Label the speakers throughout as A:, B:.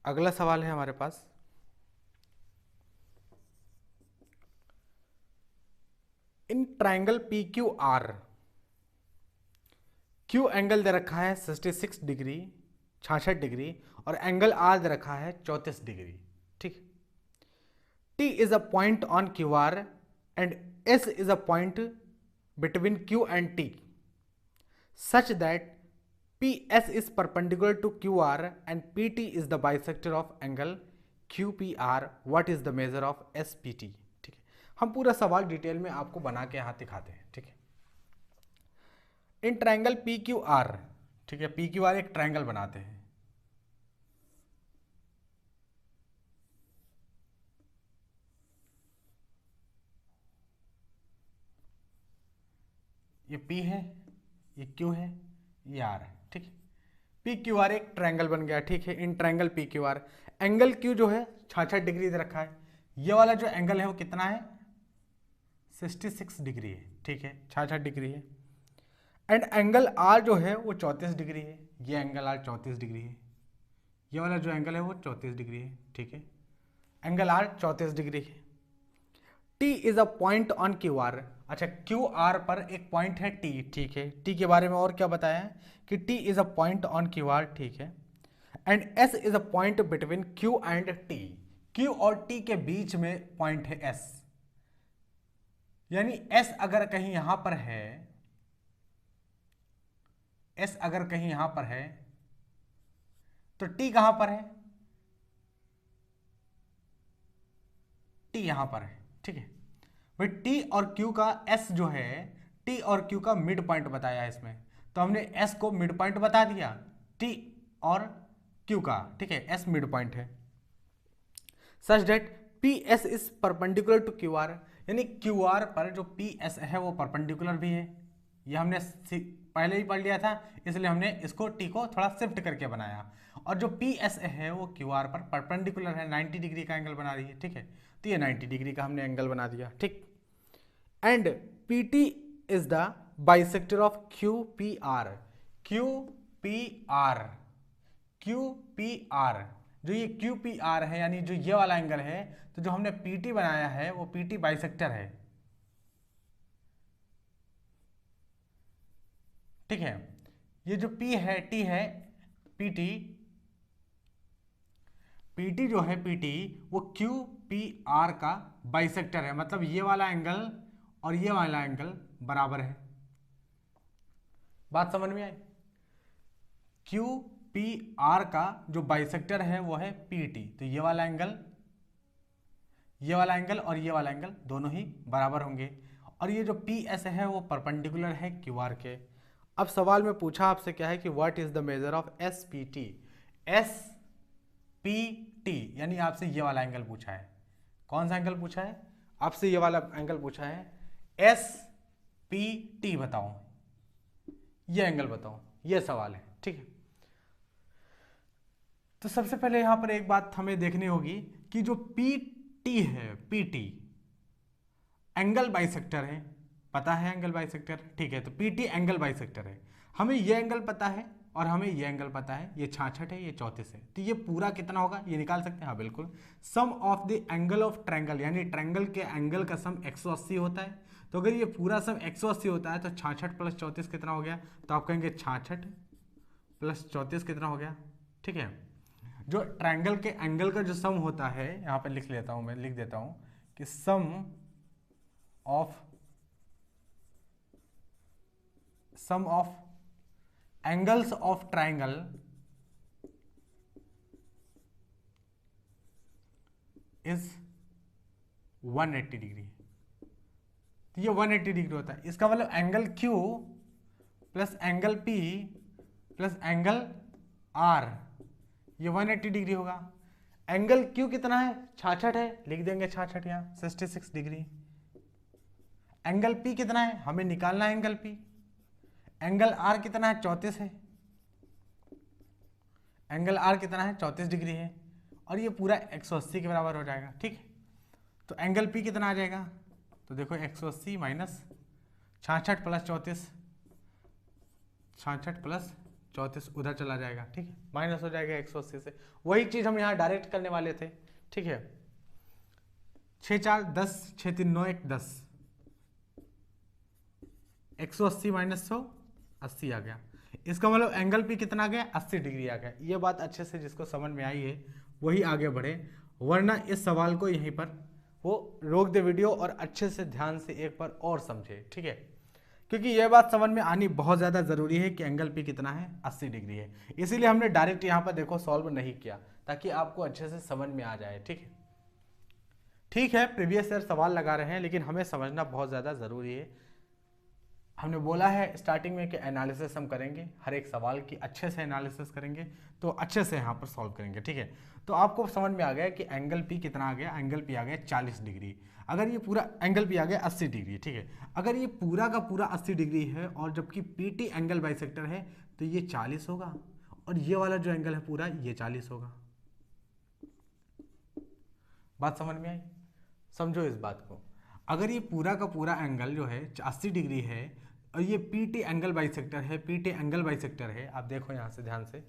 A: अगला सवाल है हमारे पास, in triangle P Q R Q angle दे रखा है 66 डिग्री 66 डिग्री, और एंगल आर दे रखा है 34 डिग्री। ठीक, T is a point on Q R and S is a point between Q and T such that PS is perpendicular to QR and PT is the bisector of angle QPR. What is the measure of SPT? ठीक है, हम पूरा सवाल detail में आपको बना के यहाँ दिखाते हैं। ठीक है, इन ट्रायंगल PQR, ठीक है, PQR एक ट्रायंगल बनाते हैं। ये P है, ये Q है, ये R है। ठीक है, PQR एक ट्रायंगल बन गया। ठीक है, in triangle PQR angle Q जो है 66 डिग्री दे रखा है, ये वाला जो एंगल है वो कितना है 66 डिग्री है। ठीक है, 66 डिग्री है, एंड एंगल R जो है वो 34 डिग्री है। ये एंगल R 34 डिग्री है, ये वाला जो एंगल है वो 34 डिग्री है। ठीक है, एंगल R 34 डिग्री है। T is a point on Q are. अच्छा, क्यू आर पर एक पॉइंट है T। ठीक है, T के बारे में और क्या बताया है कि T is a point on Q are. ठीक है, and S is a point between Q and T। Q और T के बीच में पॉइंट है S, यानी S अगर कहीं यहां पर है, S अगर कहीं यहां पर है तो T कहां पर है, T यहां पर है। ठीक है भाई, T और Q का S जो है, T और Q का मिड पॉइंट बताया है इसमें, तो हमने S को मिड पॉइंट बता दिया T और Q का। ठीक है, S मिड पॉइंट है। Such that PS is perpendicular to QR, यानी QR पर जो PS है वो परपेंडिकुलर भी है। ये हमने पहले ही पढ़ लिया था, इसलिए हमने इसको T को थोड़ा शिफ्ट करके बनाया। और जो PS है वो QR पर परपेंडिकुलर है, 90 डिग्री का एंगल बना रही है। ठीक है, तो ये 90 डिग्री का हमने एंगल बना दिया। ठीक, and PT is the bisector of QPR। QPR, QPR, जो ये QPR है यानी जो ये वाला एंगल है, तो जो हमने PT बनाया है वो PT बाइसेक्टर है। ठीक है, ये जो P है T है PT, PT जो है PT वो QPR का बाइसेक्टर है, मतलब ये वाला एंगल और ये वाला एंगल बराबर है। बात समझ में आई? QPR का जो बाइसेक्टर है वो है PT, तो ये वाला एंगल, ये वाला एंगल और ये वाला एंगल दोनों ही बराबर होंगे, और ये जो PS है वो परपेंडिकुलर है QR के। अब सवाल में पूछा आपसे क्या है कि what is the measure of SPT। SPT यानी आपसे ये वाला एंगल पूछा है। कौन सा एंगल पूछा है? आपसे ये वाला एंगल पूछा है। SPT बताओ, ये एंगल बताओ, ये सवाल है। ठीक है, तो सबसे पहले यहां पर एक बात हमें देखनी होगी कि जो PT है, PT एंगल बाइसेक्टर है, पता है एंगल बाइसेक्टर। ठीक है, तो PT एंगल बाइसेक्टर है, हमें ये एंगल पता है और हमें ये एंगल पता है, ये 66 है, ये 34 है, तो ये पूरा कितना होगा ये निकाल सकते हैं। हाँ बिल्कुल, sum of the angle of triangle, यानी ट्रायंगल के एंगल का सम 180 होता है। तो अगर ये पूरा सम 180 होता है तो 66 प्लस 34 कितना हो गया, तो आप कहेंगे 66 प्लस 34 कितना हो गया। ठीक है, जो ट्रायंगल के एंगल का जो सम होता है, यहां पर लिख लेता हूं, मैं लिख देता हूं कि sum of angles of triangle is 180 degree. तो ये 180 डिग्री होता है, इसका मतलब angle Q plus angle P plus angle R, ये 180 डिग्री होगा। एंगल Q कितना है 66 है, लिख देंगे 66 यहाँ 66 डिग्री। एंगल P कितना है, हमें निकालना है एंगल P। एंगल R कितना है 34 है, एंगल R कितना है 34 डिग्री है, और ये पूरा 180 के बराबर हो जाएगा। ठीक, तो एंगल P कितना आ जाएगा, तो देखो 180 माइनस 66 प्लस 34, 66 प्लस 34 उधर चला जाएगा, ठीक है, माइनस हो जाएगा 180 से। वही चीज हम यहाँ डायरेक्ट करने वाले थे, ठीक है। 6 4 10, 6 3 9 1 10, 180 माइनस 100 80 आ गया। इसका मतलब एंगल पी कितना आ गया, 80 डिग्री आ गया। ये बात अच्छे से जिसको समझ में आई है वही आगे बढ़े, वरना इस सवाल को यहीं पर वो रोक दे वीडियो और अच्छे से ध्यान से एक बार और समझे, ठीक है। क्योंकि यह बात समझ में आनी बहुत ज़्यादा ज़रूरी है कि एंगल पी कितना है, 80 डिग्री है। इसीलिए हमने डायरेक्ट यहाँ पर देखो सॉल्व नहीं किया, ताकि आपको अच्छे से समझ में आ जाए, ठीक है। ठीक है, प्रीवियस ईयर सवाल लगा रहे हैं, लेकिन हमें समझना बहुत ज़्यादा ज़रूरी है। हमने बोला है स्टार्टिंग में कि एनालिसिस हम करेंगे, हर एक सवाल की अच्छे से एनालिसिस करेंगे, तो अच्छे से यहाँ पर सॉल्व करेंगे, ठीक है। तो आपको समझ में आ गया कि एंगल पी कितना आ गया, एंगल पी आ गया 40 डिग्री। अगर ये पूरा एंगल पी आ गया 80 डिग्री, ठीक है। अगर ये पूरा का पूरा 80 डिग्री है और जबकि पीटी एंगल बाइसेक्टर है, तो ये 40 होगा, और ये वाला जो एंगल है पूरा ये 40 होगा। बात समझ में आई? समझो इस बात को। अगर ये पूरा का पूरा एंगल जो है 80 डिग्री है और ये पीटी एंगल बाइसेक्टर है, पीटी एंगल बाइसेक्टर है, आप देखो यहां से ध्यान से,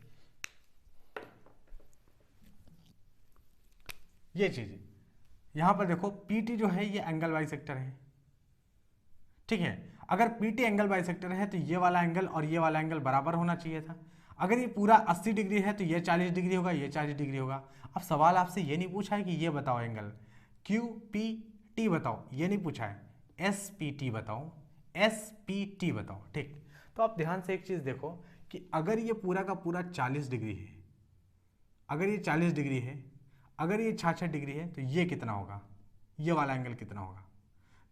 A: ये चीज यहां पर देखो, पीटी जो है ये एंगल बाइसेक्टर है, ठीक है। अगर पीटी एंगल बाइसेक्टर है तो ये वाला एंगल और ये वाला एंगल बराबर होना चाहिए था। अगर ये पूरा 80 डिग्री है तो ये 40 डिग्री होगा, ये 40 डिग्री होगा। अब सवाल आपसे ये नहीं पूछा है कि ये बताओ एंगल क्यू पी टी बताओ, ये नहीं पूछा है, एस पी टी बताओ, एस पी टी बताओ, ठीक। तो आप ध्यान से एक चीज देखो कि अगर ये पूरा का पूरा 40 डिग्री है, अगर ये 40 डिग्री है, अगर ये 66 डिग्री है, तो ये कितना होगा, ये वाला एंगल कितना होगा?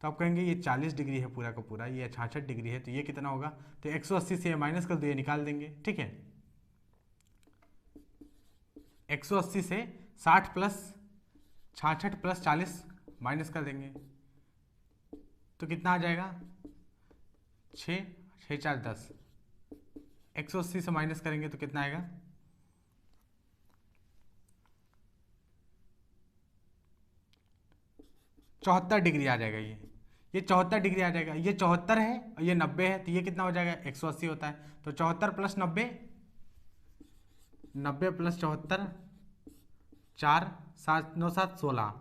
A: तो आप कहेंगे ये 40 डिग्री है पूरा का पूरा, ये 66 डिग्री है, तो ये कितना होगा? तो 180 से माइनस कर दो, ये निकाल देंगे, ठीक है। 180 से 60 प्लस 66 प्लस 40 माइनस कर देंगे, तो कितना आ जाएगा? 6 6 4 10, 180 से माइनस करेंगे तो कितना आएगा? 74 डिग्री आ जाएगा। ये 74 डिग्री आ जाएगा। ये 74 है और ये 90 है, तो ये कितना हो जाएगा? 180 होता है। तो 74 प्लस 90, 90 प्लस 74, 4 7 9 7 16,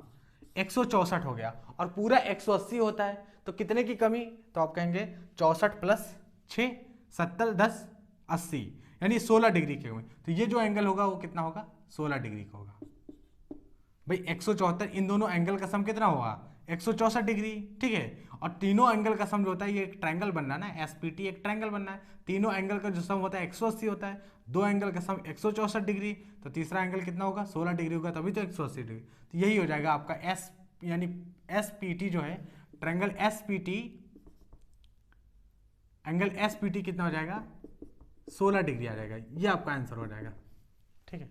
A: 164 हो गया। और पूरा 180 होता है, तो कितने की कमी? तो आप कहेंगे 64 प्लस 6 70 10 80, यानी 16 डिग्री की कमी। तो ये जो एंगल होगा वो कितना होगा? 16 डिग्री का होगा। भाई 174, इन दोनों एंगल का सम कितना होगा? 164 डिग्री, ठीक है। और तीनों एंगल का सम जो होता है, ये एक ट्रायंगल बनना है ना, एसपीटी एक ट्रायंगल बनना है। तीनों एंगल का जो सम होता है 180 होता है, दो एंगल का सम 164 डिग्री, तो तीसरा एंगल कितना होगा? 16 डिग्री होगा, तभी तो 180 डिग्री। तो यही हो जाएगा आपका एस, यानी एसपीटी जो है, ट्रायंगल एसपीटी, एंगल एसपीटी कितना हो जाएगा? 16 डिग्री आ जाएगा। ये आपका आंसर हो जाएगा, ठीक है।